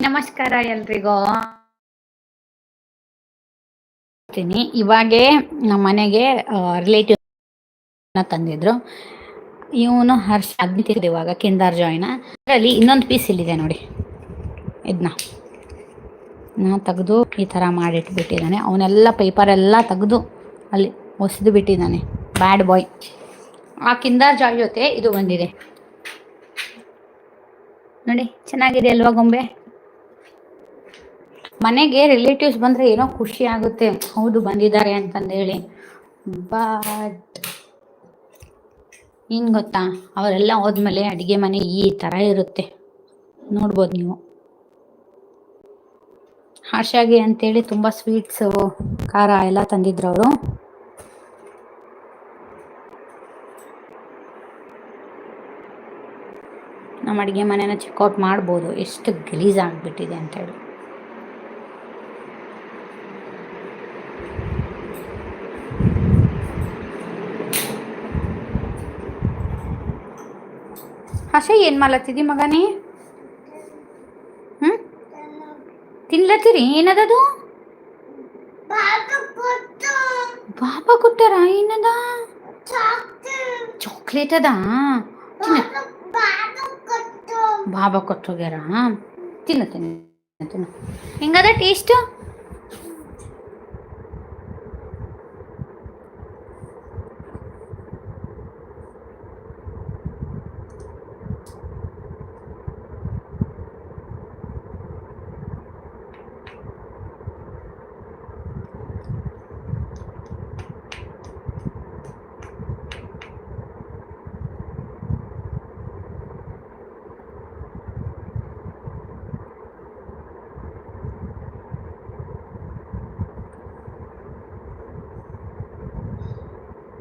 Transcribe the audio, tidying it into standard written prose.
ನಮಸ್ಕಾರ ಎಲ್ರಿಗೂ. ಇವಾಗೇ ನಮ್ಮ ಮನೆಗೆ ರಿಲೇಟಿವ್ ತಂದಿದ್ರು. ಇವನು ಹರ್ಷ ಆಗ್ಬಿಟ್ಟಿದೆ ಇವಾಗ ಕಿಂಡರ್ ಜಾಯ್ನ. ಅದರಲ್ಲಿ ಇನ್ನೊಂದು ಪೀಸ್ ಇಲ್ಲಿದೆ ನೋಡಿ, ಇದನ್ನ ತೆಗೆದು ಈ ಥರ ಮಾಡಿಟ್ಬಿಟ್ಟಿದ್ದಾನೆ. ಅವನ್ನೆಲ್ಲ ಪೇಪರೆಲ್ಲ ತೆಗೆದು ಅಲ್ಲಿ ಒಸೆದು ಬಿಟ್ಟಿದ್ದಾನೆ, ಬ್ಯಾಡ್ ಬಾಯ್. ಆ ಕಿಂಡರ್ ಜಾಯ್ ಜೊತೆ ಇದು ಬಂದಿದೆ ನೋಡಿ, ಚೆನ್ನಾಗಿದೆ ಅಲ್ವಾ ಗೊಂಬೆ. ಮನೆಗೆ ರಿಲೇಟಿವ್ಸ್ ಬಂದರೆ ಏನೋ ಖುಷಿ ಆಗುತ್ತೆ, ಹೌದು ಬಂದಿದ್ದಾರೆ ಅಂತಂದೇಳಿ. ಬಟ್ ಏನು ಗೊತ್ತಾ, ಅವರೆಲ್ಲ ಹೋದ್ಮೇಲೆ ಅಡುಗೆ ಮನೆ ಈ ಥರ ಇರುತ್ತೆ, ನೋಡ್ಬೋದು ನೀವು. ಹರ್ಷಾಗೆ ಅಂತೇಳಿ ತುಂಬ ಸ್ವೀಟ್ಸು ಖಾರ ಎಲ್ಲ ತಂದಿದ್ರು ಅವರು. ನಮ್ಮ ಅಡುಗೆ ಮನೆನ ಚೆಕ್ಔಟ್ ಮಾಡ್ಬೋದು, ಎಷ್ಟು ಗಲೀಜಾಗಿಬಿಟ್ಟಿದೆ ಅಂತೇಳಿ. ಹರ್ಷ ಏನು ಮಾಡ್ಲತ್ತಿದ್ದಿ ಮಗನೇ? ತಿನ್ಲತ್ತೀರಿ? ಏನದದು? ಬಾಬಾ ಕೊಟ್ಟಾರ? ಏನದ? ಚಾಕ್ಲೇಟ್ ಅದ? ಬಾಬಾ ಕೊಟ್ಟೋಗ್ಯಾರ? ತಿನ್ನು ತಿನ್ನು ತಿನ್ನು. ಹೆಂಗದ ಟೇಸ್ಟ್?